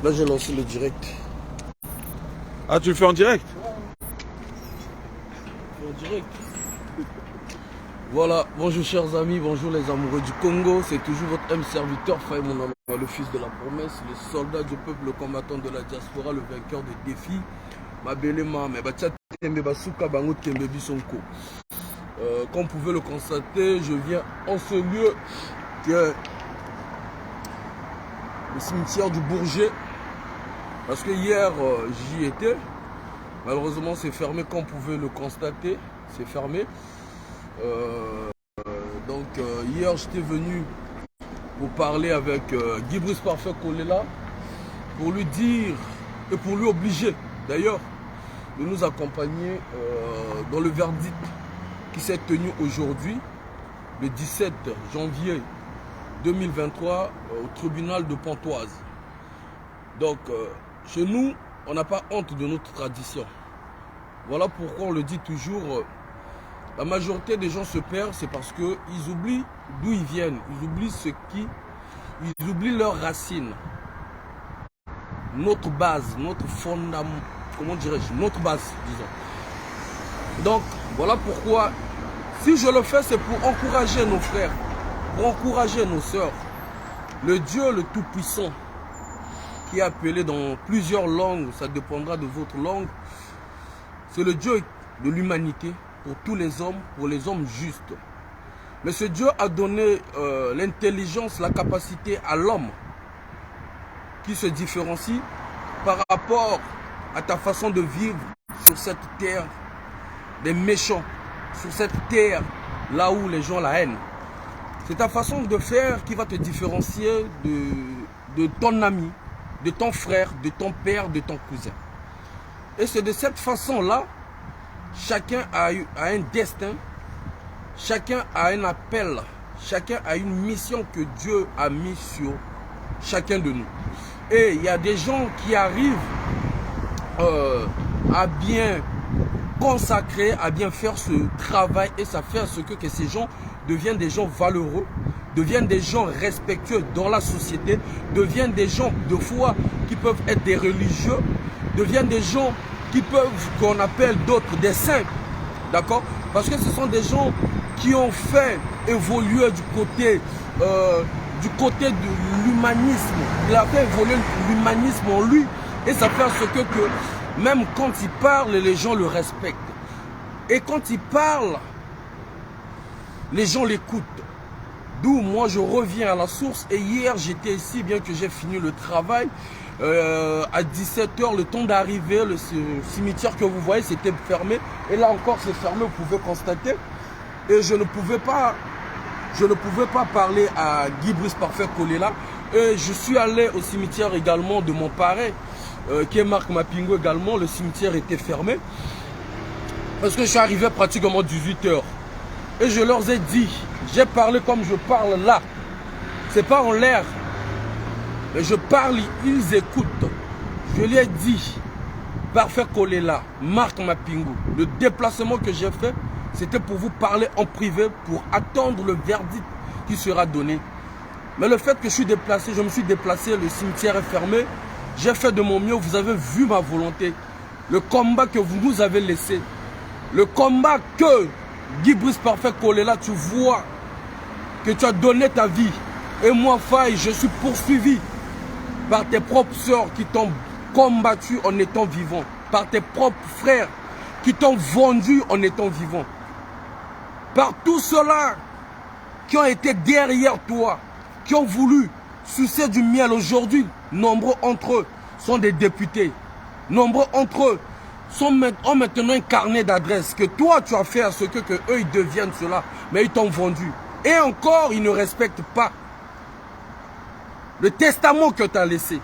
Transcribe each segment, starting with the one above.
Là, j'ai lancé le direct. Ah, tu le fais en direct? En direct. Voilà, bonjour chers amis, bonjour les amoureux du Congo. C'est toujours votre M serviteur, Faye Monama, le fils de la promesse, le soldat du peuple, le combattant de la diaspora, le vainqueur des défis. Comme vous pouvez le constater, je viens en ce lieu qui est le cimetière du Bourget. Parce que hier, j'y étais. Malheureusement, c'est fermé, comme vous pouvez le constater. C'est fermé. Hier, j'étais venu pour parler avec Guy Brice Parfait Kolela, pour lui dire et pour lui obliger, d'ailleurs, de nous accompagner dans le verdict qui s'est tenu aujourd'hui, le 17 janvier 2023, au tribunal de Pontoise. Donc, chez nous, on n'a pas honte de notre tradition. Voilà pourquoi on le dit toujours, la majorité des gens se perdent, c'est parce qu'ils oublient d'où ils viennent, ils oublient ils oublient leurs racines, notre base, notre fondament, comment dirais-je, notre base, disons. Donc, voilà pourquoi, si je le fais, c'est pour encourager nos frères, pour encourager nos sœurs. Le Dieu le Tout-Puissant, qui est appelé dans plusieurs langues, ça dépendra de votre langue, c'est le Dieu de l'humanité, pour tous les hommes, pour les hommes justes. Mais ce Dieu a donné l'intelligence, la capacité à l'homme qui se différencie par rapport à ta façon de vivre sur cette terre des méchants, sur cette terre là où les gens la haine. C'est ta façon de faire qui va te différencier de ton ami, de ton frère, de ton père, de ton cousin. Et c'est de cette façon-là, chacun a un destin, chacun a un appel, chacun a une mission que Dieu a mis sur chacun de nous. Et il y a des gens qui arrivent à bien consacrer, à bien faire ce travail et ça fait ce que ces gens deviennent des gens valeureux, deviennent des gens respectueux dans la société, deviennent des gens de foi qui peuvent être des religieux, deviennent des gens qui peuvent, qu'on appelle d'autres des saints, d'accord? Parce que ce sont des gens qui ont fait évoluer du côté de l'humanisme. Il a fait évoluer l'humanisme en lui et ça fait ce que même quand il parle, les gens le respectent. Et quand il parle, les gens l'écoutent. D'où moi je reviens à la source et hier j'étais ici, bien que j'ai fini le travail. À 17 h, le temps d'arriver, le cimetière que vous voyez, c'était fermé. Et là encore, c'est fermé, vous pouvez constater. Et je ne pouvais pas parler à Guy Brice Parfait Kolela. Et je suis allé au cimetière également de mon parrain, qui est Marc Mapingo également. Le cimetière était fermé. Parce que je suis arrivé pratiquement 18 h. Et je leur ai dit, j'ai parlé comme je parle là. C'est pas en l'air. Mais je parle, ils écoutent. Je lui ai dit, Parfait Kolela, Marc Mapingo, le déplacement que j'ai fait, c'était pour vous parler en privé, pour attendre le verdict qui sera donné. Mais le fait que je me suis déplacé, le cimetière est fermé, j'ai fait de mon mieux, vous avez vu ma volonté. Le combat que vous nous avez laissé, le combat que Guy Brice Parfait Kolela, tu vois que tu as donné ta vie. Et moi, Faye, je suis poursuivi par tes propres sœurs qui t'ont combattu en étant vivant, par tes propres frères qui t'ont vendu en étant vivant, par tous ceux-là qui ont été derrière toi, qui ont voulu sucer du miel aujourd'hui. Nombreux entre eux sont des députés, nombreux entre eux ont maintenant un carnet d'adresses que toi tu as fait à ce que eux ils deviennent cela, mais ils t'ont vendu. Et encore, ils ne respectent pas le testament que tu as laissé.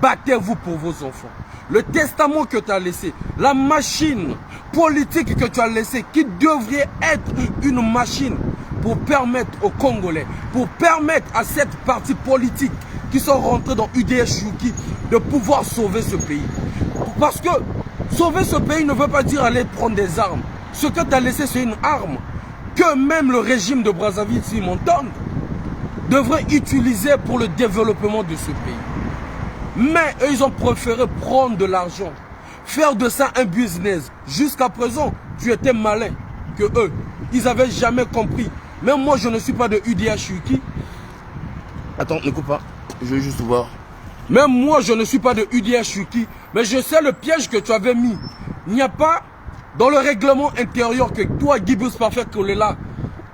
Battez-vous pour vos enfants. Le testament que tu as laissé, la machine politique que tu as laissée, qui devrait être une machine pour permettre aux Congolais, pour permettre à cette partie politique qui sont rentrés dans UDS Chouki de pouvoir sauver ce pays. Parce que sauver ce pays ne veut pas dire aller prendre des armes. Ce que tu as laissé, c'est une arme que même le régime de Brazzaville, s'il m'entend, devrait utiliser pour le développement de ce pays. Mais eux, ils ont préféré prendre de l'argent, faire de ça un business. Jusqu'à présent, tu étais malin que eux. Ils n'avaient jamais compris. Même moi, je ne suis pas de UDH, je suis qui? Attends, ne coupe pas. Je vais juste voir. Même moi, je ne suis pas de UDH, je suis qui? Mais je sais le piège que tu avais mis. Il n'y a pas dans le règlement intérieur que toi, Guy Bruce Parfait Kolela,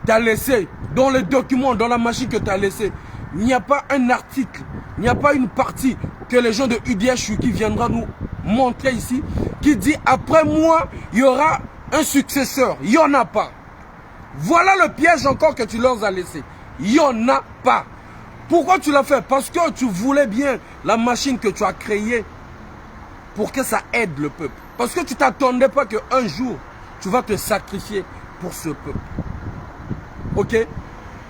t'as laissé, dans les documents, dans la machine que tu as laissé, il n'y a pas un article, il n'y a pas une partie que les gens de UDH qui viendra nous montrer ici, qui dit après moi, il y aura un successeur. Il n'y en a pas. Voilà le piège encore que tu leur as laissé. Il n'y en a pas. Pourquoi tu l'as fait? Parce que tu voulais bien la machine que tu as créée pour que ça aide le peuple. Parce que tu ne t'attendais pas qu'un jour, tu vas te sacrifier pour ce peuple. Ok?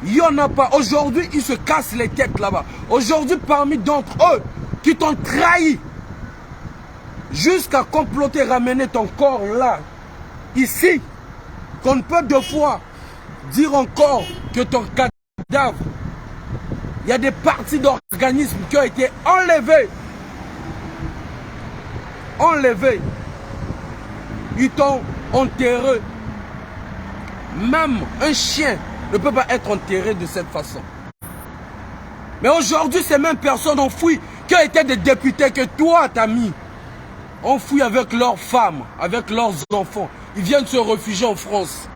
Il n'y en a pas. Aujourd'hui, ils se cassent les têtes là-bas. Aujourd'hui, parmi d'entre eux qui t'ont trahi, jusqu'à comploter, ramener ton corps là, ici, qu'on ne peut deux fois dire encore que ton cadavre, il y a des parties d'organismes qui ont été enlevées. Enlevées. Ils t'ont enterré. Même un chien ne peut pas être enterré de cette façon. Mais aujourd'hui, ces mêmes personnes enfouies qui ont été des députés que toi t'as mis, enfouis avec leurs femmes, avec leurs enfants. Ils viennent se réfugier en France.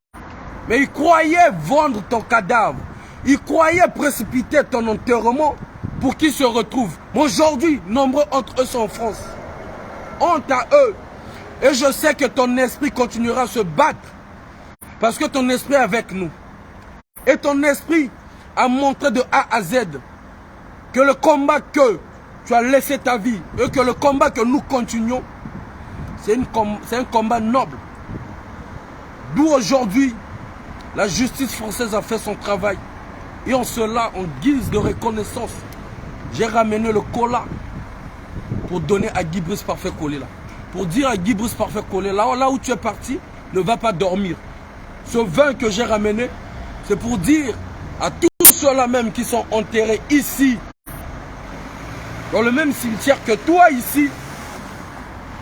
Mais ils croyaient vendre ton cadavre. Ils croyaient précipiter ton enterrement pour qu'ils se retrouvent. Mais aujourd'hui, nombreux entre eux sont en France. Honte à eux. Et je sais que ton esprit continuera à se battre. Parce que ton esprit est avec nous. Et ton esprit a montré de A à Z que le combat que tu as laissé ta vie et que le combat que nous continuons, c'est un combat noble. D'où aujourd'hui, la justice française a fait son travail. Et en cela, en guise de reconnaissance, j'ai ramené le cola pour donner à Guy Bruce Parfait Kolela. Pour dire à Guy Bruce Parfait Kolela, là où tu es parti, ne va pas dormir. Ce vin que j'ai ramené, c'est pour dire à tous ceux-là même qui sont enterrés ici, dans le même cimetière que toi ici,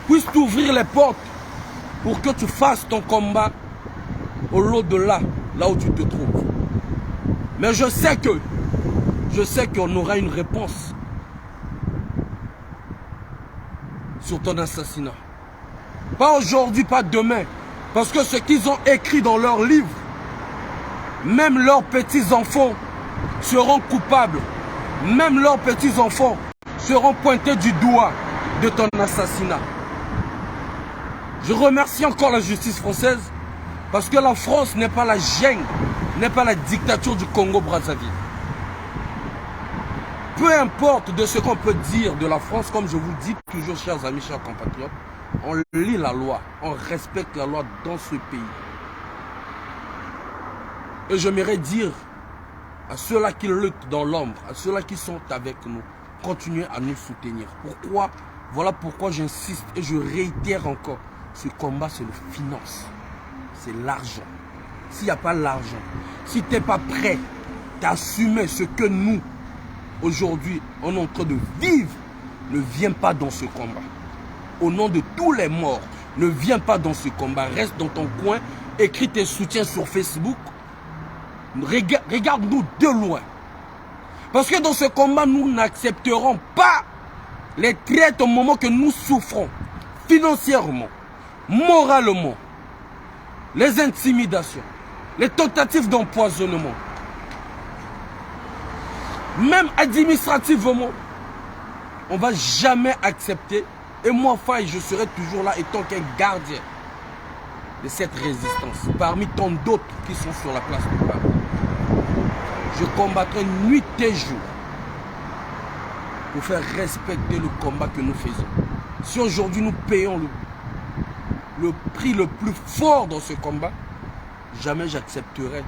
puissent t'ouvrir les portes pour que tu fasses ton combat au lot de là où tu te trouves. Mais je sais qu'on aura une réponse sur ton assassinat. Pas aujourd'hui, pas demain. Parce que ce qu'ils ont écrit dans leurs livres, même leurs petits-enfants seront coupables. Même leurs petits-enfants seront pointés du doigt de ton assassinat. Je remercie encore la justice française parce que la France n'est pas la jungle, n'est pas la dictature du Congo-Brazzaville. Peu importe de ce qu'on peut dire de la France, comme je vous dis toujours, chers amis, chers compatriotes, on lit la loi, on respecte la loi dans ce pays. Et j'aimerais dire à ceux-là qui luttent dans l'ombre, à ceux-là qui sont avec nous, continuez à nous soutenir. Pourquoi? Voilà pourquoi j'insiste et je réitère encore. Ce combat, c'est le finance. C'est l'argent. S'il n'y a pas l'argent, si tu n'es pas prêt d'assumer ce que nous, aujourd'hui, on est en train de vivre, ne viens pas dans ce combat. Au nom de tous les morts, ne viens pas dans ce combat. Reste dans ton coin, écris tes soutiens sur Facebook. Regarde-nous de loin. Parce que dans ce combat, nous n'accepterons pas les traites au moment que nous souffrons. Financièrement, moralement, les intimidations, les tentatives d'empoisonnement. Même administrativement, on ne va jamais accepter. Et moi, Faye, je serai toujours là étant qu'un gardien de cette résistance. Parmi tant d'autres qui sont sur la place de Paris. Je combattrai nuit et jour pour faire respecter le combat que nous faisons. Si aujourd'hui nous payons le prix le plus fort dans ce combat, jamais j'accepterai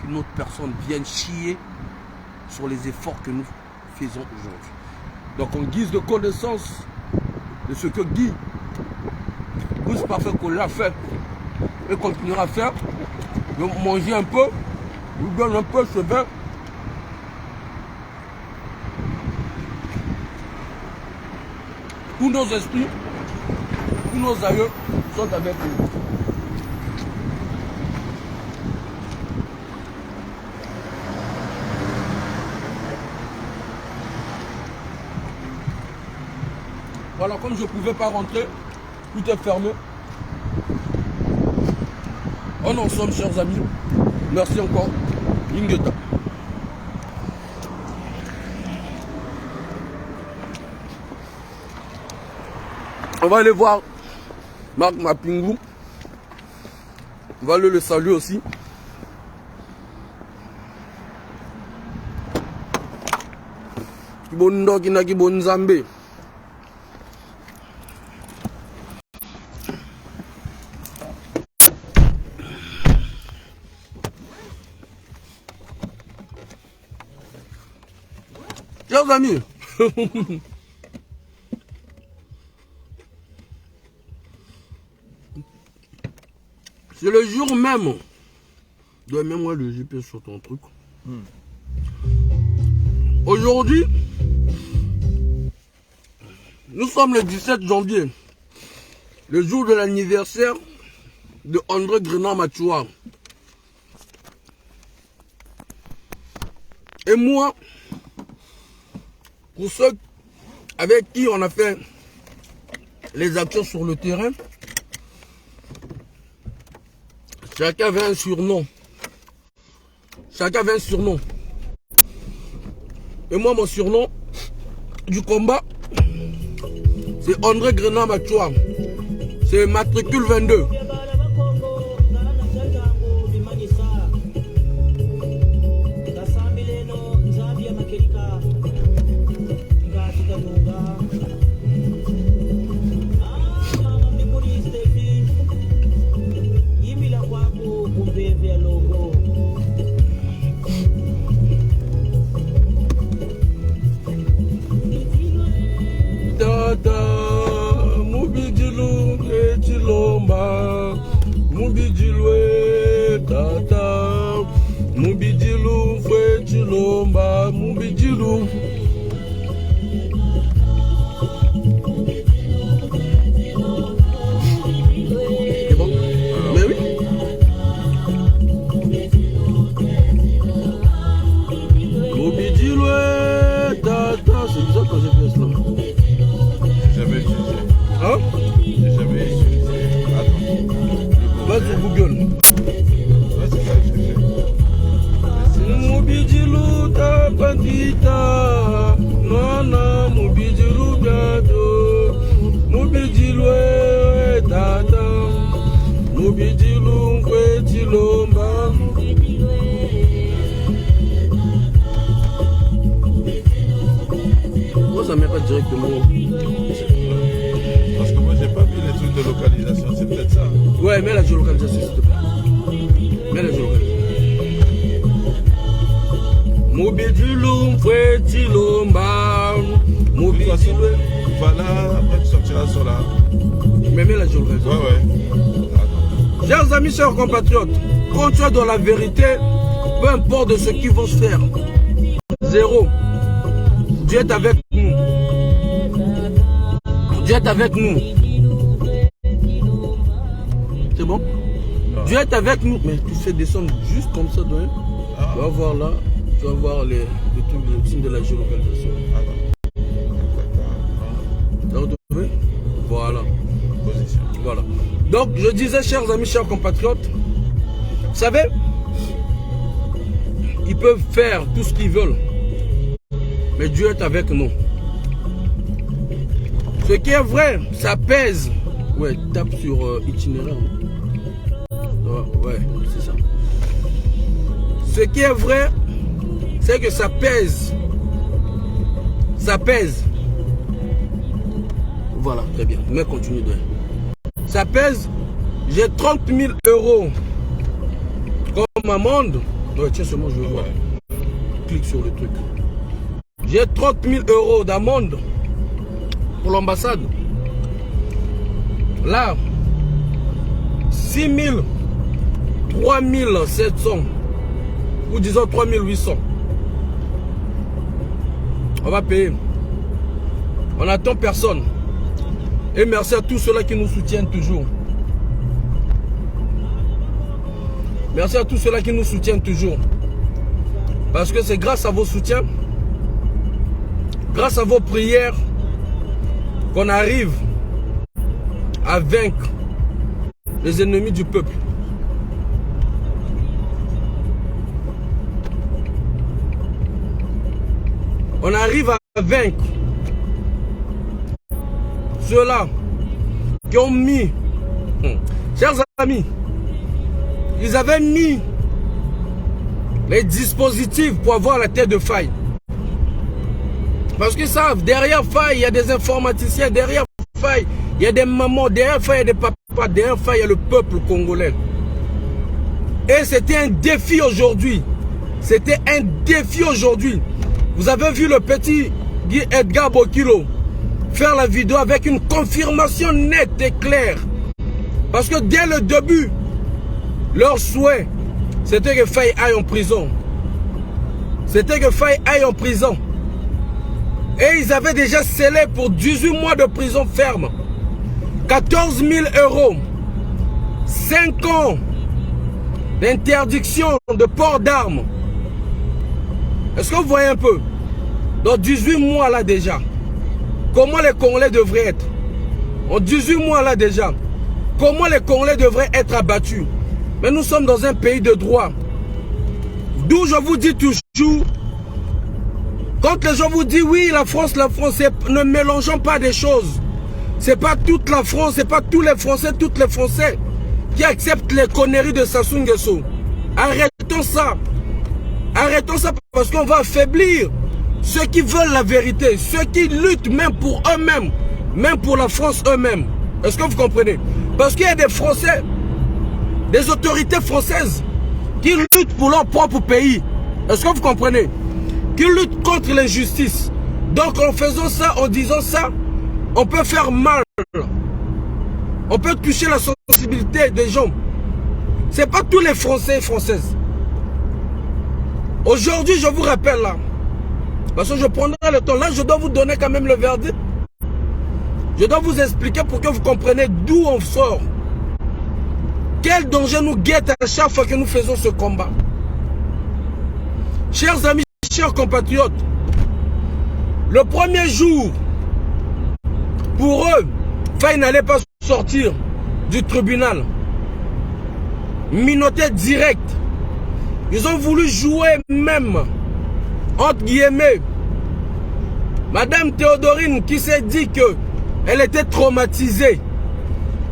qu'une autre personne vienne chier sur les efforts que nous faisons aujourd'hui. Donc en guise de connaissance de ce que Guy Bruce Parfait Kolela a fait et continuera à faire, de manger un peu, vous donne un peu ce vin. tous nos esprits, tous nos aïeux sont avec nous. Voilà, comme je ne pouvais pas rentrer, tout est fermé. On en somme, chers amis. Merci encore. Ingeta. On va aller voir Marc Mapingou. On va aller le saluer aussi. Kibondo kinaki bonzambe. Chers amis, c'est le jour même. Dois même moi le GPS sur ton truc. Aujourd'hui, nous sommes le 17 janvier, le jour de l'anniversaire de André Grenard Machoua. Et moi, pour ceux avec qui on a fait les actions sur le terrain, chacun avait un surnom. Chacun avait un surnom. Et moi, mon surnom du combat, c'est André Grenard Machoua. C'est matricule 22. Ça met pas directement. Parce que moi j'ai pas vu les trucs de localisation, c'est peut-être ça. Ouais, mets la géolocalisation s'il te plaît. Mets la géolocalisation. Moubidilum Fouetilomba. Moubidilum. Voilà, après tu sortiras sur la. Mais mets la géolocalisation. Ouais. Chers amis, chers compatriotes, quand tu es dans la vérité, peu importe de ce qu'ils vont se faire. Zéro. Dieu est avec nous. Dieu est avec nous. C'est bon? Non. Dieu est avec nous. Mais tu fais descendre juste comme ça, donc. Tu vas voir là. Tu vas voir les trucs, les signes de la géolocalisation. Voilà. Position. Voilà. Donc, je disais, chers amis, chers compatriotes, vous savez, ils peuvent faire tout ce qu'ils veulent. Mais Dieu est avec nous. Ce qui est vrai, ça pèse. Ouais, tape sur itinéraire. Ouais, c'est ça. Ce qui est vrai, c'est que ça pèse. Ça pèse. Voilà, très bien. Mais continue de. Ça pèse. J'ai 30 000 € comme amende. Ouais, tiens, seulement je veux voir. Clique sur le truc. J'ai 30 000 € d'amende pour l'ambassade. Là, 6 000, 3 700, ou disons 3 800. On va payer. On n'attend personne. Et merci à tous ceux-là qui nous soutiennent toujours. Merci à tous ceux-là qui nous soutiennent toujours. Parce que c'est grâce à vos soutiens, grâce à vos prières, qu'on arrive à vaincre les ennemis du peuple. On arrive à vaincre ceux-là qui ont mis, chers amis, ils avaient mis les dispositifs pour avoir la tête de faille. Parce qu'ils savent, derrière faille, il y a des informaticiens, derrière faille, il y a des mamans, derrière faille, il y a des papas, derrière faille, il y a le peuple congolais. Et c'était un défi aujourd'hui. C'était un défi aujourd'hui. Vous avez vu le petit Guy Edgar Bokilo faire la vidéo avec une confirmation nette et claire. Parce que dès le début, leur souhait, c'était que Faye aille en prison. C'était que Faye aille en prison. Et ils avaient déjà scellé pour 18 mois de prison ferme. 14 000 €. 5 ans d'interdiction de port d'armes. Est-ce que vous voyez un peu? Dans 18 mois là déjà, comment les Congolais devraient être? En 18 mois là déjà, comment les Congolais devraient être abattus? Mais nous sommes dans un pays de droit. D'où je vous dis toujours, quand les gens vous disent oui, la France, ne mélangeons pas des choses. C'est pas toute la France, c'est pas tous les Français, toutes les Français qui acceptent les conneries de Sassou Nguesso. Arrêtons ça. Arrêtons ça parce qu'on va affaiblir ceux qui veulent la vérité, ceux qui luttent même pour eux-mêmes, même pour la France eux-mêmes. Est-ce que vous comprenez? Parce qu'il y a des Français, des autorités françaises qui luttent pour leur propre pays. Est-ce que vous comprenez? Qui luttent contre l'injustice. Donc en faisant ça, en disant ça, on peut faire mal. On peut toucher la sensibilité des gens. Ce n'est pas tous les Français et Françaises. Aujourd'hui, je vous rappelle là, parce que je prendrai le temps, là je dois vous donner quand même le verdict. Je dois vous expliquer pour que vous compreniez d'où on sort. Quel danger nous guette à chaque fois que nous faisons ce combat. Chers amis, chers compatriotes, le premier jour, pour eux, Faye n'allait pas sortir du tribunal. Minoté direct. Ils ont voulu jouer même, entre guillemets, Madame Théodorine qui s'est dit qu'elle était traumatisée.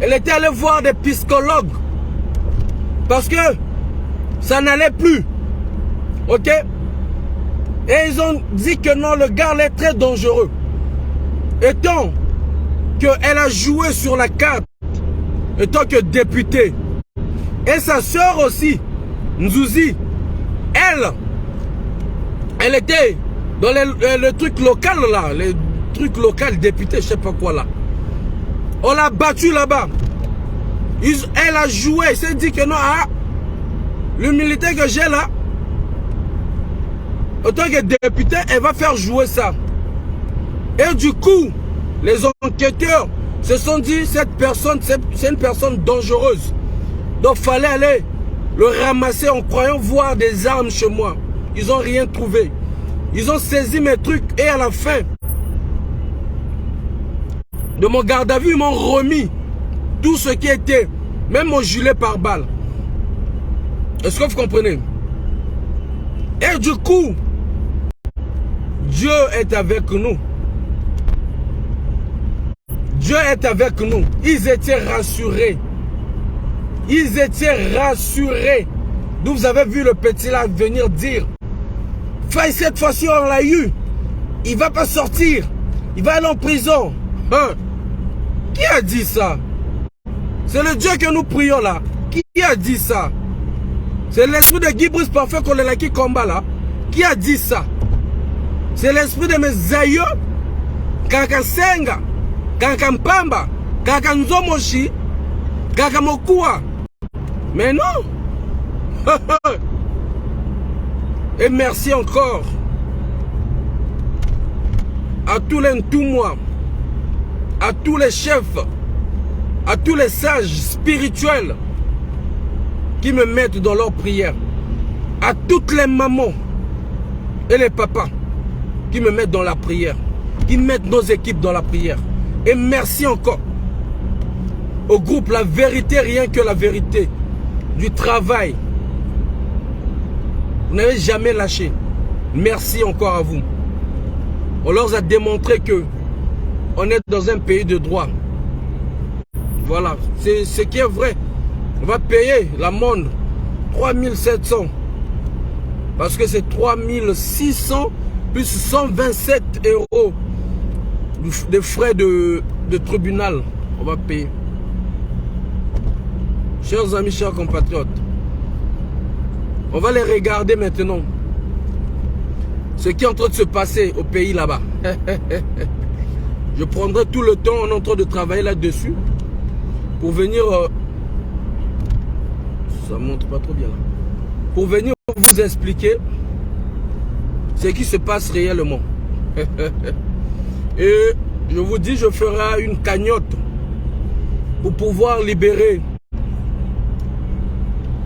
Elle était allée voir des psychologues. Parce que ça n'allait plus. Ok? Et ils ont dit que non, le gars est très dangereux. Étant qu'elle a joué sur la carte, étant que députée. Et sa soeur aussi, Nzouzi, elle était dans le truc local là, les trucs locaux députés, je sais pas quoi là. On l'a battu là-bas. Elle a joué, elle s'est dit que non, l'humilité que j'ai là, en tant que député, elle va faire jouer ça. Et du coup, les enquêteurs se sont dit, cette personne, c'est une personne dangereuse. Donc il fallait aller le ramasser en croyant voir des armes chez moi. Ils n'ont rien trouvé. Ils ont saisi mes trucs et à la fin de mon garde à vue, ils m'ont remis tout ce qui était, même mon gilet pare-balles. Est-ce que vous comprenez? Et du coup, Dieu est avec nous. Dieu est avec nous. Ils étaient rassurés. Ils étaient rassurés. D'où vous avez vu le petit là venir dire, Faye, cette fois-ci on l'a eu. Il ne va pas sortir. Il va aller en prison. Hein? Qui a dit ça? C'est le Dieu que nous prions là. Qui a dit ça? C'est l'esprit de Guy Brice Parfait qu'on est là qui combat là. Qui a dit ça? C'est l'esprit de mes aïeux. Kaka Senga, Kaka Mpamba, Kaka Nzomoshi, Kaka Mokua. Mais non. Et merci encore à tous les Ntoumwa, à tous les chefs, à tous les sages spirituels qui me mettent dans leurs prières, à toutes les mamans et les papas qui me mettent dans la prière, qui mettent nos équipes dans la prière. Et merci encore au groupe La Vérité, rien que la vérité, du travail. Vous n'avez jamais lâché. Merci encore à vous. On leur a démontré que on est dans un pays de droit. Voilà, c'est ce qui est vrai. On va payer l'amende 3700. Parce que c'est 3600 plus 127 € de frais de tribunal. On va payer. Chers amis, chers compatriotes, on va les regarder maintenant. Ce qui est en train de se passer au pays là-bas. Je prendrai tout le temps, on est en train de travailler là-dessus pour venir... ça montre pas trop bien là. Pour venir vous expliquer ce qui se passe réellement. Et je vous dis, je ferai une cagnotte pour pouvoir libérer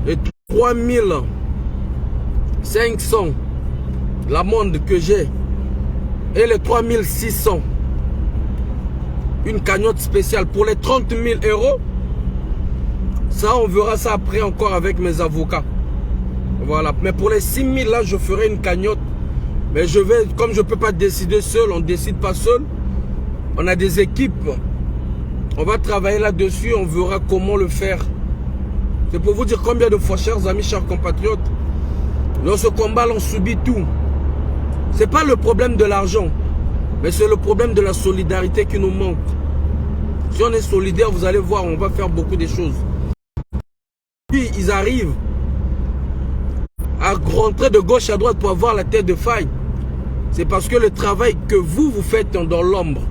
les 3500 l'amende que j'ai et les 3600. Une cagnotte spéciale pour les 30 000 €. Ça, on verra ça après encore avec mes avocats. Voilà. Mais pour les 6 000 là, je ferai une cagnotte. Mais je vais, comme je ne peux pas décider seul, on ne décide pas seul. On a des équipes. On va travailler là-dessus, on verra comment le faire. C'est pour vous dire combien de fois, chers amis, chers compatriotes, dans ce combat, on subit tout. Ce n'est pas le problème de l'argent, mais c'est le problème de la solidarité qui nous manque. Si on est solidaire, vous allez voir, on va faire beaucoup de choses. Puis, ils arrivent à rentrer de gauche à droite pour avoir la tête de faille. C'est parce que le travail que vous faites dans l'ombre,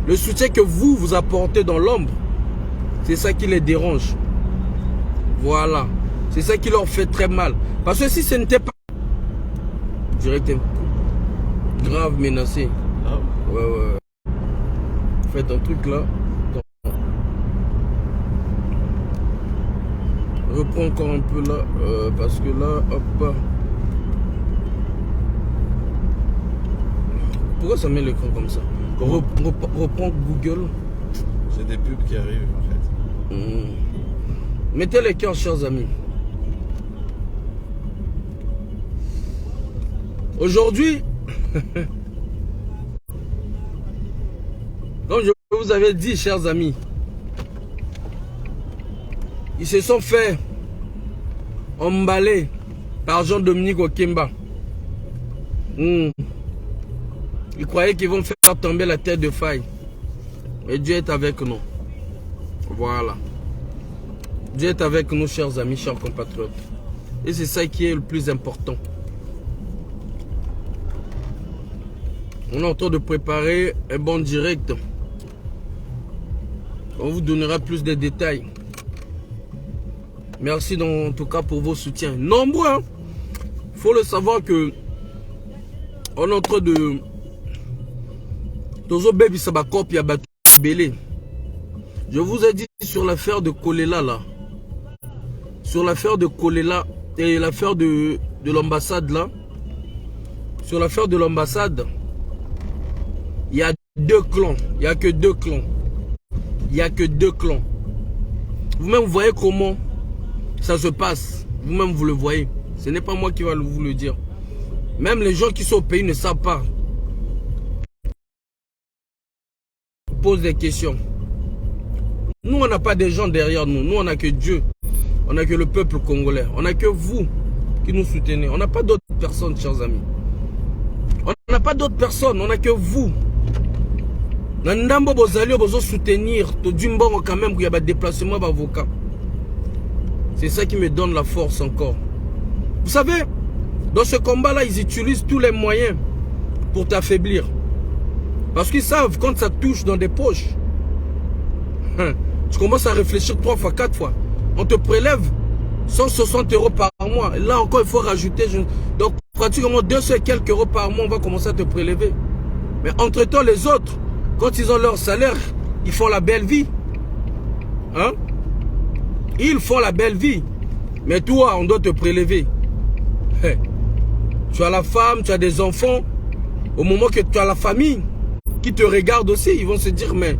le soutien que vous apportez dans l'ombre, c'est ça qui les dérange. Voilà. C'est ça qui leur fait très mal. Parce que si ce n'était pas... Directement. Grave menacé. Ah. Ouais. Faites un truc là. Reprends encore un peu là. Parce que là, hop. Pourquoi ça met l'écran comme ça? Reprends Google. C'est des pubs qui arrivent en fait. Mettez les cœurs, chers amis. Aujourd'hui, comme je vous avais dit, chers amis, ils se sont fait emballer par Jean-Dominique Okemba. Ils croyaient qu'ils vont faire tomber la tête de faille. Mais Dieu est avec nous. Voilà. Dieu est avec nous, chers amis, chers compatriotes. Et c'est ça qui est le plus important. On est en train de préparer un bon direct. On vous donnera plus de détails. Merci en tout cas pour vos soutiens. Nombreux, hein? Il faut le savoir que on est en train de... Je vous ai dit sur l'affaire de Kolela là. Sur l'affaire de Kolela et l'affaire de l'ambassade là. Sur l'affaire de l'ambassade, il y a deux clans. Il n'y a que deux clans. Il n'y a que deux clans. Vous-même, vous voyez comment ça se passe. Vous-même, vous le voyez. Ce n'est pas moi qui va vous le dire. Même les gens qui sont au pays ne savent pas. Pose des questions. Nous, on n'a pas des gens derrière nous. Nous, on n'a que Dieu. On n'a que le peuple congolais. On n'a que vous qui nous soutenez. On n'a pas d'autres personnes, chers amis. On n'a pas d'autres personnes. On n'a que vous. Nandambo bozali bozo soutenir. To Dumbongo quand même qu'il y a des déplacements d'avocats. C'est ça qui me donne la force encore. Vous savez, dans ce combat-là, ils utilisent tous les moyens pour t'affaiblir. Parce qu'ils savent, quand ça touche dans des poches, tu commences à réfléchir 3 fois, 4 fois. On te prélève 160 € par mois. Et là encore, il faut rajouter. Donc, pratiquement 200 et quelques € par mois, on va commencer à te prélever. Mais entre-temps, les autres, quand ils ont leur salaire, ils font la belle vie. Hein? Ils font la belle vie. Mais toi, on doit te prélever. Hey. Tu as la femme, tu as des enfants. Au moment que tu as la famille qui te regarde aussi, ils vont se dire, mais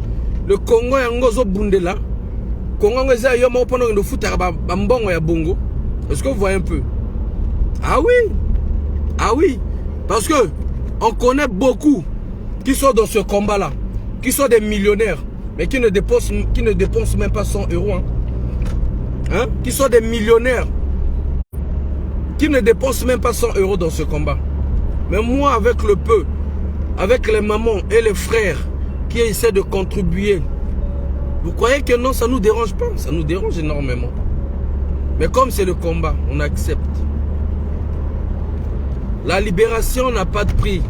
le Congo est un gozo bundela. Congo est un yomo pendant que nous foutons à Mbongo et à Bongo. Est-ce que vous voyez un peu? Ah oui. Ah oui. Parce que on connaît beaucoup qui sont dans ce combat-là, qui sont des millionnaires, mais qui ne dépensent même pas 100 euros. Hein? Hein? Qui sont des millionnaires, qui ne dépensent même pas 100 euros dans ce combat. Mais moi, avec le peu, avec les mamans et les frères qui essaient de contribuer, vous croyez que non, ça ne nous dérange pas? Ça nous dérange énormément. Mais comme c'est le combat, on accepte. La libération n'a pas de prix.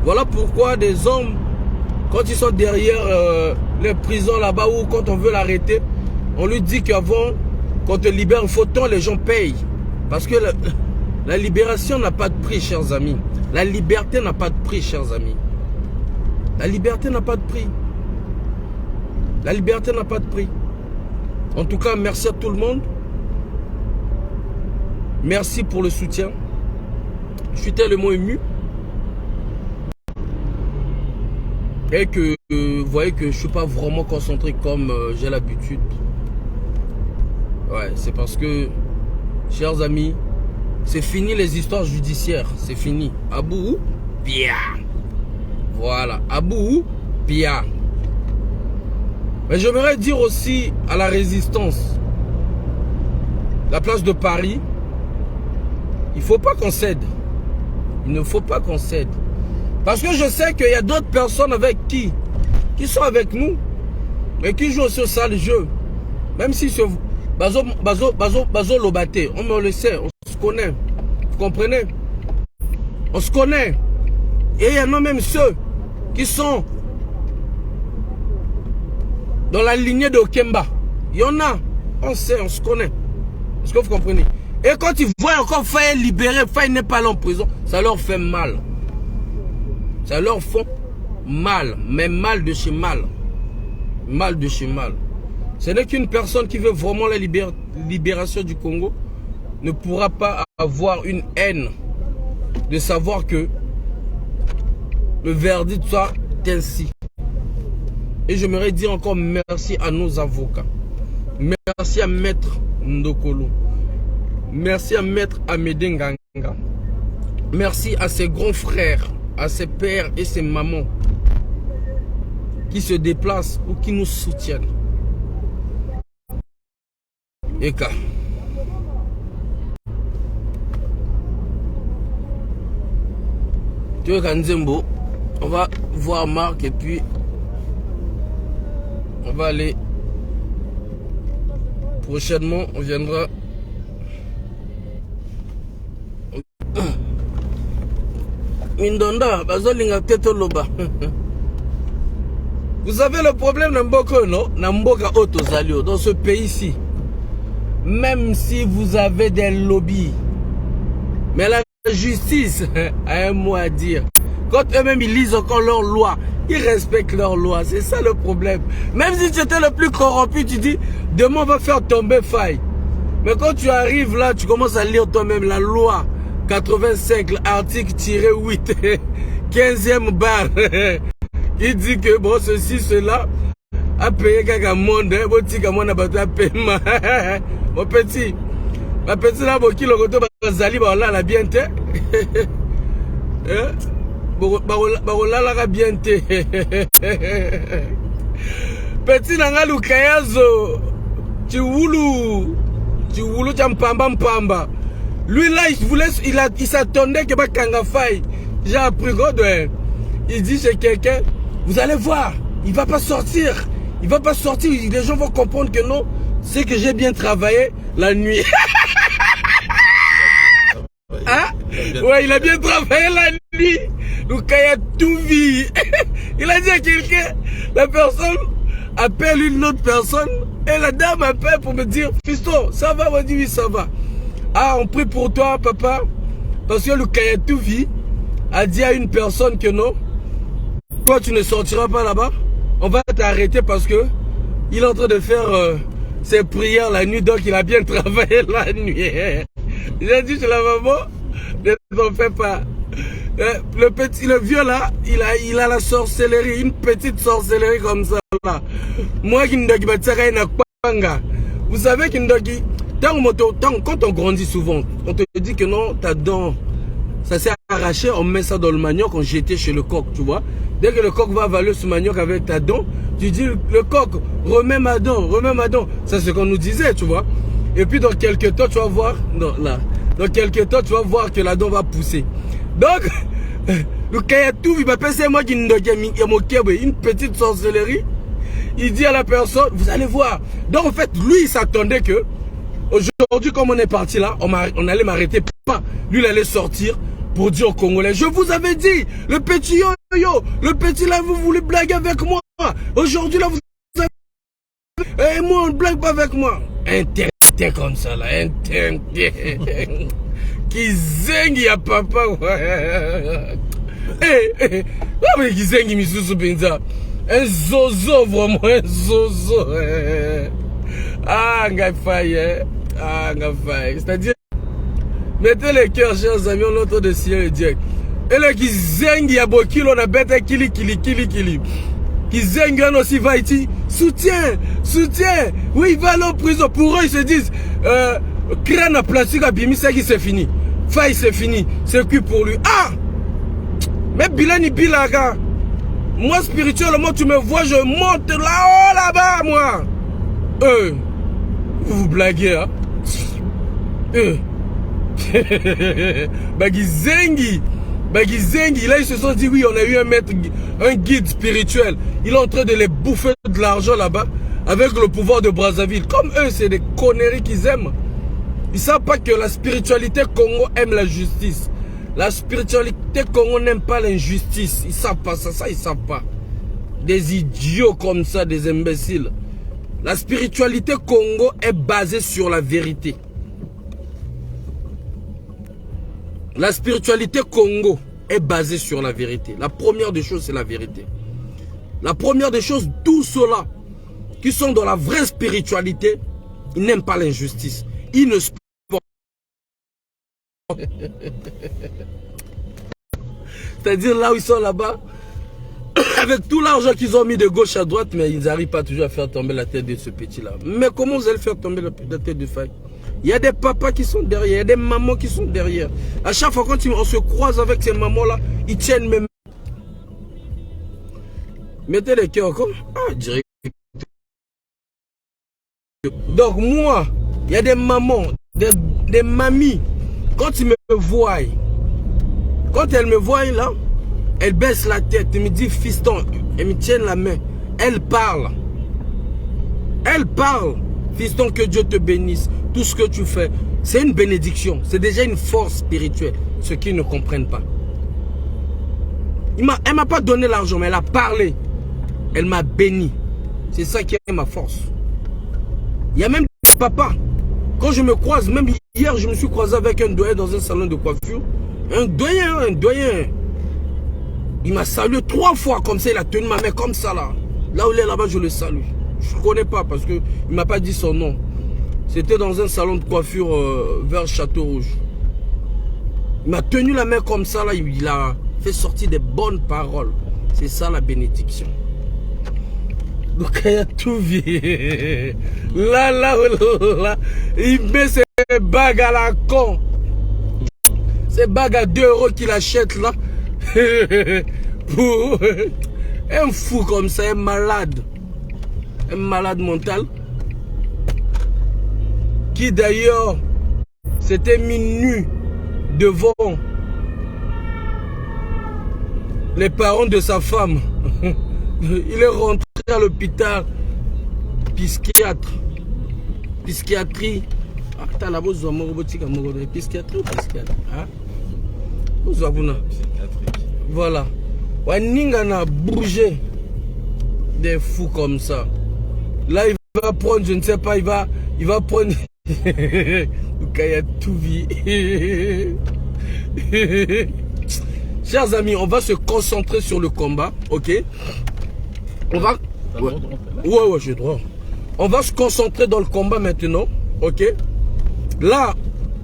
Voilà pourquoi des hommes, quand ils sont derrière les prisons là-bas ou quand on veut l'arrêter, on lui dit qu'avant qu'on te libère, il faut tant les gens payent. Parce que la libération n'a pas de prix, chers amis. La liberté n'a pas de prix, chers amis. La liberté n'a pas de prix. La liberté n'a pas de prix. En tout cas, merci à tout le monde. Merci pour le soutien. Je suis tellement ému. Et que vous voyez que je ne suis pas vraiment concentré comme j'ai l'habitude. Ouais, c'est parce que, chers amis, c'est fini les histoires judiciaires. C'est fini. Abou, Pia. Voilà. Abou, Pia. Mais j'aimerais dire aussi à la résistance, la place de Paris, il ne faut pas qu'on cède. Il ne faut pas qu'on cède. Parce que je sais qu'il y a d'autres personnes avec qui sont avec nous, mais qui jouent ce sale jeu. Même si ce Bazo Lobaté, on le sait, on se connaît. Vous comprenez? On se connaît. Et il y en a même ceux qui sont dans la lignée de Okemba. Il y en a. On sait, on se connaît. Est-ce que vous comprenez? Et quand ils voient encore Faye libéré, Faye n'est pas là en prison, ça leur fait mal. Ça leur fait mal. Mais mal de chez mal. Mal de chez mal. Ce n'est qu'une personne qui veut vraiment la libération du Congo ne pourra pas avoir une haine de savoir que le verdict soit ainsi. Et j'aimerais dire encore merci à nos avocats. Merci à Maître Ndokolo. Merci à Maître Amédé Nganga. Merci à ses grands frères, à ses pères et ses mamans qui se déplacent ou qui nous soutiennent. Eka. Tu es Kanzembo. On va voir Marc et puis on va aller. Prochainement, on viendra. Mindonda, bazolinga teto loba. Vous avez le problème Namboka, non? Namboka Otozalio, dans ce pays-ci. Même si vous avez des lobbies. Mais la justice a un mot à dire. Quand eux-mêmes ils lisent encore leurs lois, ils respectent leurs lois. C'est ça le problème. Même si tu étais le plus corrompu, tu dis, demain on va faire tomber Faye. Mais quand tu arrives là, tu commences à lire toi-même la loi 85, l'article -8, 15e barre. Il dit que bon, ceci, cela, a payé quelqu'un monde, mon petit, ma petite là, qui le retour, Zali, là, la bien té. La bien té. Petit nanga lukayazo, tu voulou, mpamba. Lui là, il s'attendait que Bakanga Faye. J'ai appris Godwin. Il dit chez quelqu'un, vous allez voir, il va pas sortir. Il va pas sortir. Les gens vont comprendre que non, c'est que j'ai bien travaillé la nuit. Hein? Ouais, il a bien travaillé la nuit. Donc il a tout vu. Il a dit à quelqu'un, la personne appelle une autre personne et la dame appelle pour me dire, fiston, ça va? On dit oui, ça va. Ah, on prie pour toi, papa, parce que le Kayatouvi a dit à une personne que non, toi tu ne sortiras pas là-bas, on va t'arrêter parce que il est en train de faire ses prières la nuit, donc il a bien travaillé la nuit. J'ai dit chez la maman, ne t'en fais pas. Le vieux là, il a la sorcellerie, une petite sorcellerie comme ça là. Moi qui ne vous savez quand on grandit souvent, on te dit que non, ta dent, ça s'est arraché, on met ça dans le manioc, on jetait chez le coq, tu vois. Dès que le coq va avaler ce manioc avec ta dent, tu dis le coq, remets ma dent, remets ma dent. Ça c'est ce qu'on nous disait, tu vois. Et puis dans quelques temps, tu vas voir, non, là, dans quelques temps, tu vas voir que la dent va pousser. Donc, le Kayatou, il va passer moi qui une petite sorcellerie. Il dit à la personne, vous allez voir. Donc en fait, lui, il s'attendait que, aujourd'hui, comme on est parti là, on allait m'arrêter. Pas. Lui, il allait sortir pour dire aux Congolais, je vous avais dit, le petit yo-yo, le petit là, vous voulez blaguer avec moi. Aujourd'hui là, vous avez... Et moi, on ne blague pas avec moi. Intérêt comme ça là, intérêt. Qui zengi ya papa. Mais qui zengi misusu benza. Un zozo, vraiment, un zozo. Ah, ngafaye. Ah, ngafaye. C'est-à-dire, mettez les cœurs, chers amis, on entend de ciel et Dieu. Et là, qui zengi ya bokilo, on a bête kili. Qui zengi on aussi va ici. Soutien. Oui, il va aller en prison. Pour eux, ils se disent, crâne à plastique à bimi, c'est qui c'est fini. Faille, c'est fini. C'est que pour lui. Ah! Mais Bilani Bilaga. Moi, spirituellement, tu me vois, je monte là-haut, là-bas, moi. Vous blaguez, hein? Bagizengi, là, ils se sont dit, oui, on a eu un guide spirituel. Il est en train de les bouffer de l'argent là-bas, avec le pouvoir de Brazzaville. Comme eux, c'est des conneries qu'ils aiment. Ils ne savent pas que la spiritualité Congo aime la justice. La spiritualité Congo n'aime pas l'injustice. Ils ne savent pas ça, ils ne savent pas. Des idiots comme ça, des imbéciles. La spiritualité Congo est basée sur la vérité. La spiritualité Congo est basée sur la vérité. La première des choses, c'est la vérité. La première des choses, tous ceux-là qui sont dans la vraie spiritualité, ils n'aiment pas l'injustice. Ils ne supportent pas. C'est-à-dire là où ils sont là-bas, avec tout l'argent qu'ils ont mis de gauche à droite, mais ils n'arrivent pas toujours à faire tomber la tête de ce petit-là. Mais comment vous allez faire tomber la tête de Faye? Il y a des papas qui sont derrière, il y a des mamans qui sont derrière. À chaque fois quand on se croise avec ces mamans-là, ils tiennent même. Mettez les cœurs comme... Ah, direct. Donc moi, il y a des mamans, des mamies, quand ils me voient, quand elles me voient là, elles baissent la tête, elles me disent fiston, elles me tiennent la main, elles parlent. Elles parlent. Fiston, que Dieu te bénisse. Tout ce que tu fais, c'est une bénédiction. C'est déjà une force spirituelle. Ceux qui ne comprennent pas. Elle ne m'a pas donné l'argent, mais elle a parlé. Elle m'a béni. C'est ça qui est ma force. Il y a même des papas. Quand je me croise, même hier, je me suis croisé avec un doyen dans un salon de coiffure. Un doyen. Il m'a salué 3 fois comme ça. Il a tenu ma main comme ça là. Là où il est là-bas, je le salue. Je ne connais pas parce qu'il ne m'a pas dit son nom. C'était dans un salon de coiffure vers Château Rouge. Il m'a tenu la main comme ça là. Il a fait sortir des bonnes paroles. C'est ça la bénédiction. Donc il y a tout vu. Là, il met ses bagues à la con. Ces bagues à 2 € qu'il achète là. Pour un fou comme ça, un malade mental. Qui d'ailleurs s'était mis nu devant les parents de sa femme. Il est rentré à l'hôpital psychiatrie. Voilà. Waninga n'a bougé des fous comme ça. Là il va prendre, je ne sais pas, il va prendre. Il y a tout vu. Chers amis, on va se concentrer sur le combat, ok? T'as Ouais. le droit de rentrer là? Ouais, j'ai droit. On va se concentrer dans le combat maintenant, ok? Là,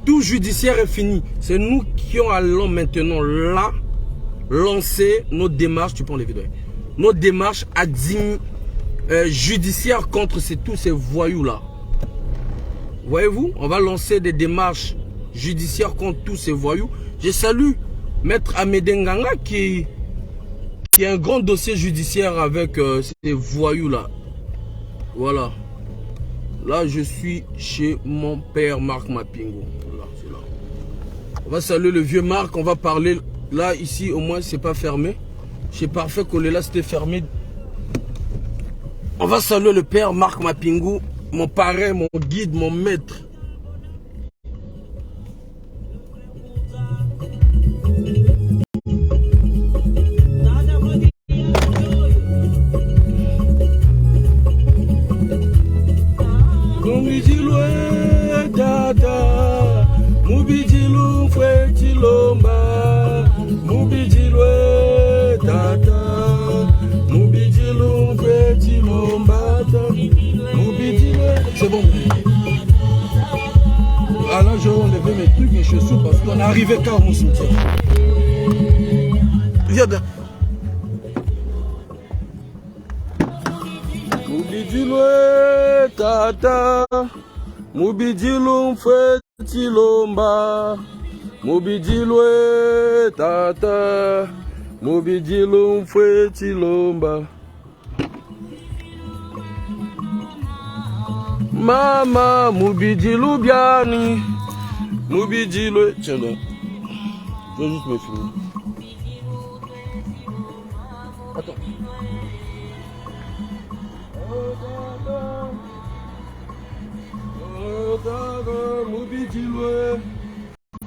tout judiciaire est fini. C'est nous qui allons maintenant là lancer nos démarches, tu prends les vidéos, nos démarches judiciaires contre tous ces voyous-là. Voyez-vous, on va lancer des démarches judiciaires contre tous ces voyous. Je salue Maître Amédée Nganga qui a un grand dossier judiciaire avec ces voyous-là. Voilà. Là, je suis chez mon père Marc Mapingo. Là, c'est là. On va saluer le vieux Marc, on va parler. Là, ici, au moins, c'est pas fermé. Chez Parfait Collé, là, c'était fermé. On va saluer le père Marc Mapingo, mon parrain, mon guide, mon maître. C'est bon. Alors je vais enlever mes trucs et chaussures parce qu'on est arrivé quand au cimetière. Regarde. Mubidilwe tata, mubidilum fetilomba, mubidilwe tata, mubidilum fetilomba. Mama, mubidilu biani, mubidilwe. Tiens donc, je vais juste me filmer. Attends.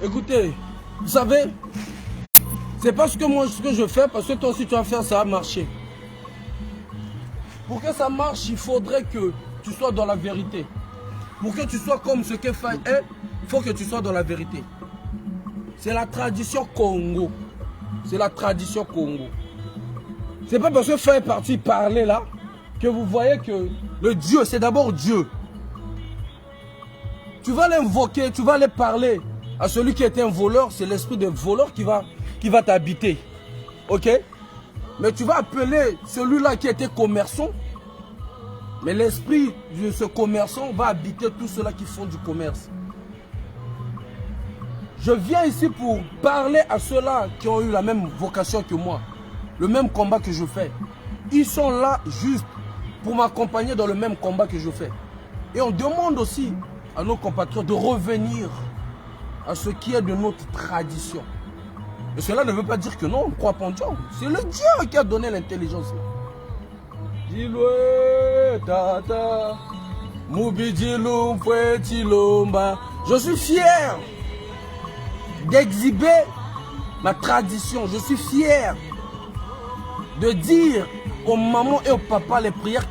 Écoutez, vous savez, c'est pas ce que je fais, parce que toi aussi tu vas faire, ça va marcher. Pour que ça marche, il faudrait que tu sois dans la vérité. Pour que tu sois comme ce que Faye est, il faut que tu sois dans la vérité. C'est la tradition Congo. C'est la tradition Congo. C'est pas parce que Faye est parti parler là que vous voyez que le Dieu, c'est d'abord Dieu. Tu vas l'invoquer, tu vas aller parler à celui qui était un voleur, c'est l'esprit de voleur qui va t'habiter. Ok? Mais tu vas appeler celui-là qui était commerçant, mais l'esprit de ce commerçant va habiter tous ceux-là qui font du commerce. Je viens ici pour parler à ceux-là qui ont eu la même vocation que moi, le même combat que je fais. Ils sont là juste pour m'accompagner dans le même combat que je fais. Et on demande aussi à nos compatriotes de revenir à ce qui est de notre tradition. Et cela ne veut pas dire que non, on ne croit pas en Dieu. C'est le Dieu qui a donné l'intelligence. Je suis fier d'exhiber ma tradition. Je suis fier de dire aux mamans et aux papas les prières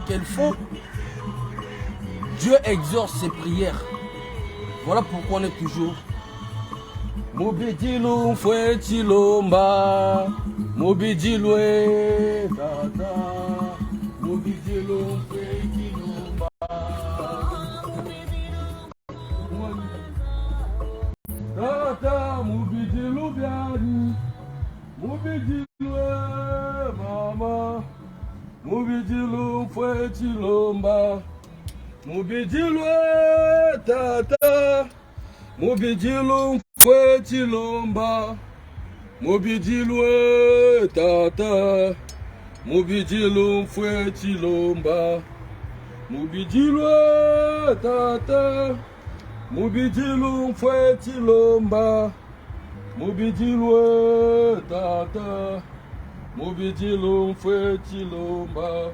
qu'elles font. Dieu exauce ses prières. Voilà pourquoi on est toujours. Mubidilum fetilomba, mubidilwe tata, mubidilum fetilomba. Tata, mubidilu biani, mubidilwe mama, mubidilum fetilomba. Mubidilwe tata, mubidilum fetilomba, mubidilwe tata, mubidilum fetilomba, mubidilwe tata, mubidilum fetilomba, mubidilwe tata, mubidilum fetilomba.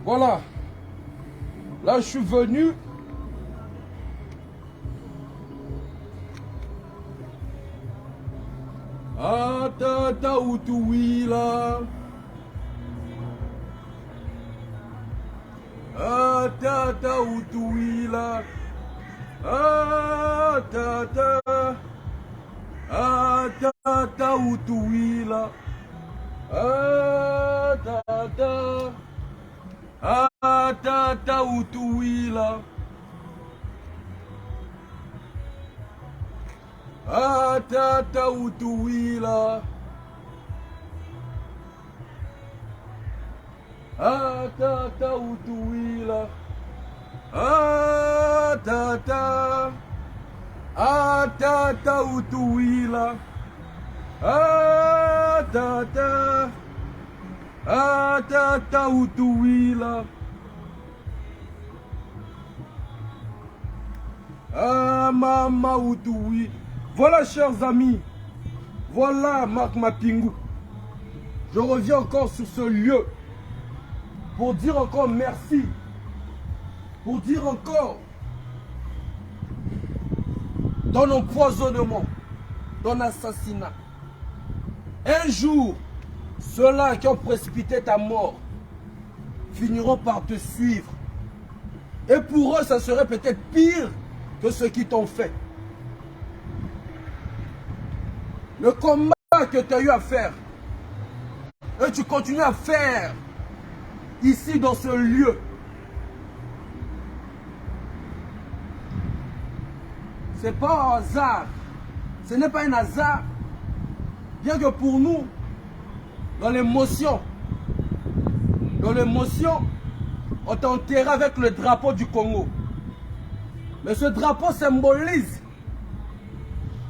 Voilà. Là, je suis venu Atata utuila. Atata utuila. Atata. Atata utuila. Atata. Atata utuila. Atata utuila. Atata utuila. Atata. Atata utuila. Atata. Atata utuila. Ah mama utuila. Voilà, chers amis, voilà Marc Mapingou. Je reviens encore sur ce lieu pour dire encore merci, pour dire encore ton empoisonnement, ton assassinat. Un jour, ceux-là qui ont précipité ta mort finiront par te suivre. Et pour eux, ça serait peut-être pire que ce qu'ils t'ont fait. Le combat que tu as eu à faire, et tu continues à faire ici dans ce lieu, c'est pas un hasard. Ce n'est pas un hasard. Bien que pour nous, dans l'émotion, on t'a enterré avec le drapeau du Congo. Mais ce drapeau symbolise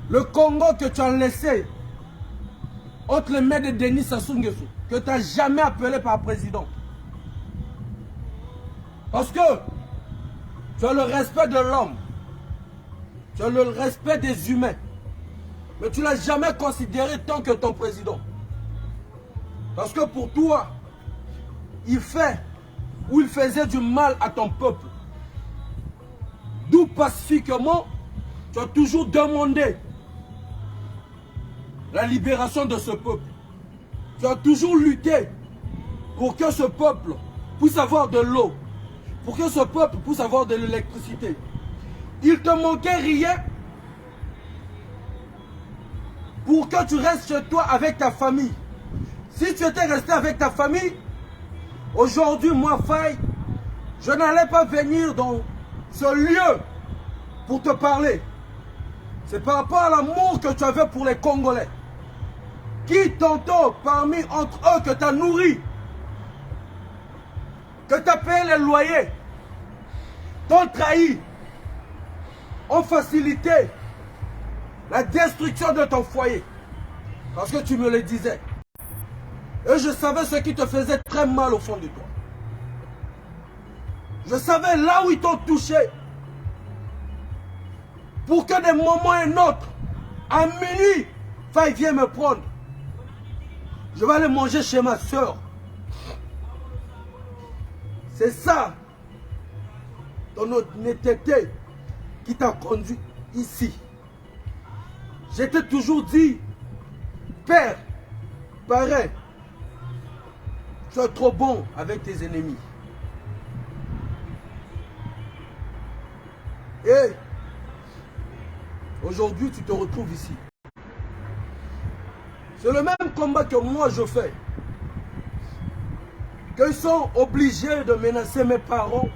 le Congo que tu as laissé entre les mains de Denis Sassou Nguesso, que tu n'as jamais appelé par président. Parce que tu as le respect de l'homme, tu as le respect des humains, mais tu ne l'as jamais considéré tant que ton président. Parce que pour toi, il fait ou il faisait du mal à ton peuple. D'où pacifiquement, tu as toujours demandé la libération de ce peuple. Tu as toujours lutté pour que ce peuple puisse avoir de l'eau, pour que ce peuple puisse avoir de l'électricité. Il te manquait rien pour que tu restes chez toi avec ta famille. Si tu étais resté avec ta famille, aujourd'hui, moi, Faye, je n'allais pas venir dans ce lieu pour te parler. C'est par rapport à l'amour que tu avais pour les Congolais. Qui tantôt, parmi entre eux, que tu as nourri, que tu as payé les loyers, t'ont trahi, ont facilité la destruction de ton foyer. Parce que tu me le disais. Et je savais ce qui te faisait très mal au fond de toi. Je savais là où ils t'ont touché. Pour que des moments et un autre, à minuit, Faye vienne me prendre. Je vais aller manger chez ma soeur. C'est ça, ton honnêteté, qui t'a conduit ici. Je t'ai toujours dit, père, pareil, tu es trop bon avec tes ennemis. Et aujourd'hui, tu te retrouves ici. C'est le même combat que moi je fais. Qu'ils sont obligés de menacer mes parents,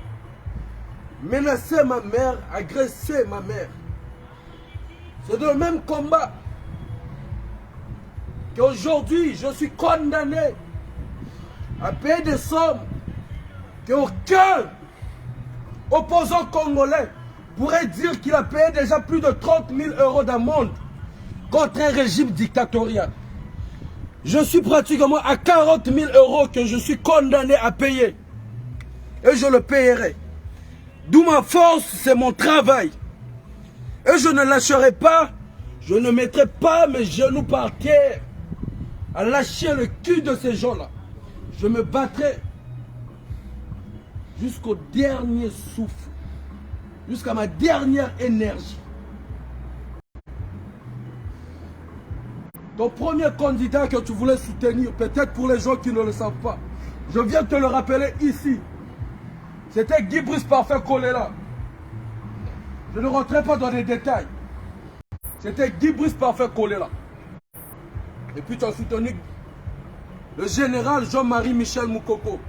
menacer ma mère, agresser ma mère. C'est le même combat qu'aujourd'hui je suis condamné à payer des sommes qu'aucun opposant congolais pourrait dire qu'il a payé déjà plus de 30 000 € d'amende contre un régime dictatorial. Je suis pratiquement à 40 000 € que je suis condamné à payer. Et je le payerai. D'où ma force, c'est mon travail. Et je ne lâcherai pas, je ne mettrai pas mes genoux par terre à lâcher le cul de ces gens-là. Je me battrai jusqu'au dernier souffle, jusqu'à ma dernière énergie. ton premier candidat que tu voulais soutenir, peut-être pour les gens qui ne le savent pas, je viens te le rappeler ici. C'était Guy Brice Parfait Kolela. Je ne rentrerai pas dans les détails. C'était Guy Brice Parfait Kolela. Et puis tu as soutenu le général Jean-Marie Michel Moukoko.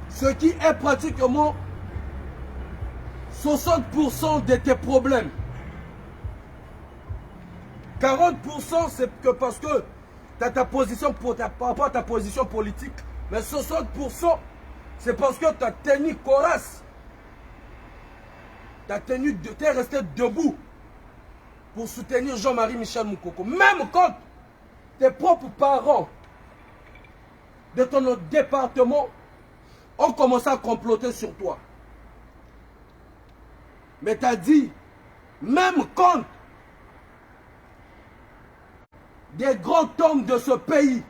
Ce qui est pratiquement 60% de tes problèmes. 40% c'est que parce que tu as ta position par rapport à ta position politique. Mais 60% c'est parce que tu as tenu corasse. Tu es resté debout pour soutenir Jean-Marie Michel Moukoko. Même quand tes propres parents de ton département ont commencé à comploter sur toi. Mais tu as dit, même quand des grands hommes de ce pays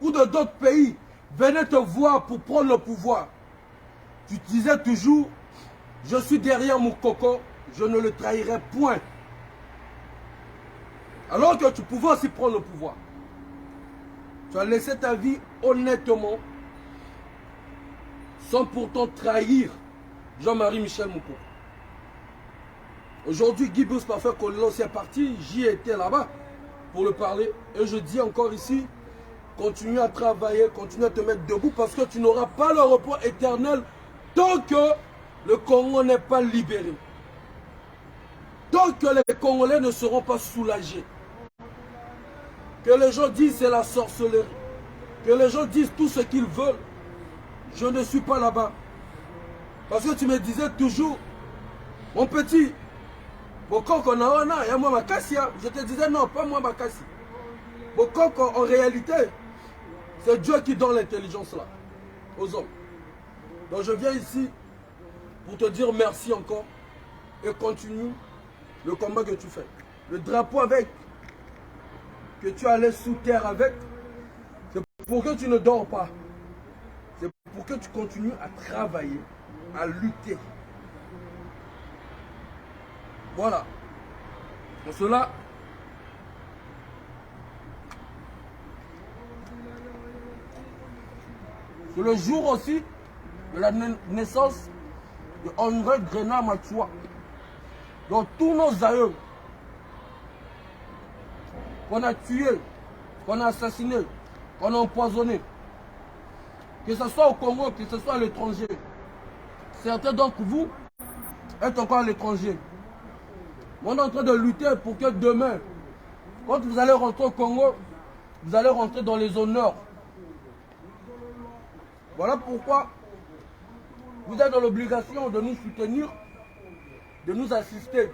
ou de d'autres pays venaient te voir pour prendre le pouvoir, tu disais toujours, je suis derrière Moukoko, je ne le trahirai point. Alors que tu pouvais aussi prendre le pouvoir. Tu as laissé ta vie honnêtement, sans pourtant trahir Jean-Marie Michel Moukoko. Aujourd'hui, Guy Brice Parfait Kolela est parti, j'y étais là-bas pour le parler. Et je dis encore ici, continue à travailler, continue à te mettre debout parce que tu n'auras pas le repos éternel tant que le Congo n'est pas libéré. Tant que les Congolais ne seront pas soulagés. Que les gens disent c'est la sorcellerie. Que les gens disent tout ce qu'ils veulent. Je ne suis pas là-bas. Parce que tu me disais toujours, mon petit, je te disais non, pas moi Makassi. En réalité, c'est Dieu qui donne l'intelligence là, aux hommes. Donc je viens ici pour te dire merci encore et continue le combat que tu fais. Le drapeau avec, que tu allais sous terre avec, c'est pour que tu ne dors pas. C'est pour que tu continues à travailler, à lutter. Voilà. Pour cela, c'est le jour aussi de la naissance de André Grenat Machoua. Donc tous nos aïeux qu'on a tués, qu'on a assassinés, qu'on a empoisonnés, que ce soit au Congo, que ce soit à l'étranger. Certains d'entre vous êtes encore à l'étranger. On est en train de lutter pour que demain, quand vous allez rentrer au Congo, vous allez rentrer dans les honneurs. Voilà pourquoi vous êtes dans l'obligation de nous soutenir, de nous assister.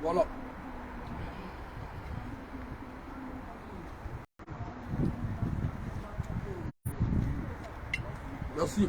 Voilà. Merci.